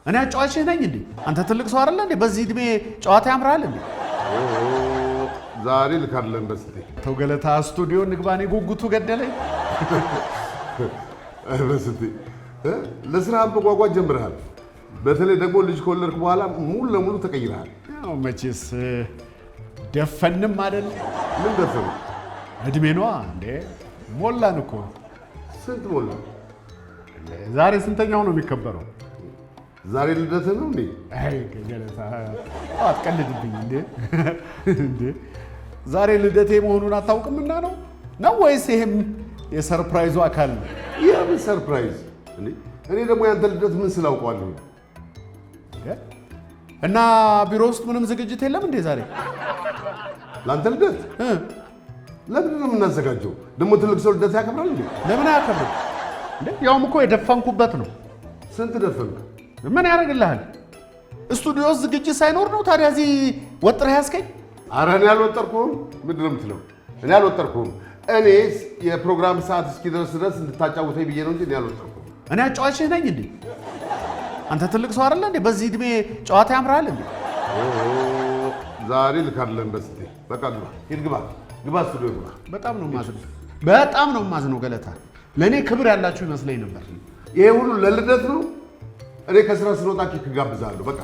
እኔ አጫዋችህ ነኝ እንዴ? አንተ ትልቅ ሰው አይደለ እንዴ? በዚህ እድሜ ጨዋታ ያምራል እንዴ? ዛሬ ልካለን በስቴ ተው ገለታ ስቱዲዮ ንግባኔ ጉጉቱ ገደለኝ። በስቴ ለስራ መጓጓት ጀምረሃል። በተለይ ደግሞ ልጅ ከወለድክ በኋላ ሙሉ ለሙሉ ተቀይረሃል። ያው መቼስ ደፈንም አይደል? ምን ደፈን? እድሜ ነዋ እንዴ? ሞላን እኮ። ስንት ሞላ? ዛሬ ስንተኛው ነው የሚከበረው? ዛሬ ልደትህ ነው እንዴ? አይ ገለታ አትቀልድብኝ እንዴ? እንዴ ዛሬ ልደቴ መሆኑን አታውቅምና ነው ወይስ ይሄም የሰርፕራይዙ አካል ነው? የምን ሰርፕራይዝ? እኔ ደግሞ ያንተ ልደት ምን ስላውቀዋለሁ? እና ቢሮ ውስጥ ምንም ዝግጅት የለም እንዴ ዛሬ? ለአንተ ልደት ለምንድን ነው የምናዘጋጀው? ደግሞ ትልቅ ሰው ልደት ያከብራል እንዴ? ለምን አያከብርም እንዴ? ያውም እኮ የደፈንኩበት ነው። ስንት ደፈንክ? ምን ያደርግልሃል? ስቱዲዮ ውስጥ ዝግጅት ሳይኖር ነው ታዲያ እዚህ ወጥረህ ያስከኝ? ኧረ እኔ አልወጠርኩህም። ምንድን ነው የምትለው? እኔ አልወጠርኩህም። እኔ የፕሮግራም ሰዓት እስኪደርስ ድረስ እንድታጫውተኝ ብዬ ነው እንጂ እኔ አልወጠርኩህም። እኔ አጫዋችህ ነኝ እንዴ? አንተ ትልቅ ሰው አይደለ እንዴ? በዚህ እድሜ ጨዋታ ያምራል እንዴ? ዛሬ ልካለን በስቴ። በቃ ግባ፣ ሂድ፣ ግባ ስቱዲዮ ግባ። በጣም ነው የማዝነው ገለታ። ለእኔ ክብር ያላችሁ ይመስለኝ ነበር። ይሄ ሁሉ ለልደት ነው? እኔ ከስራ ስንወጣ ኬክ እጋብዝሃለሁ። በቃ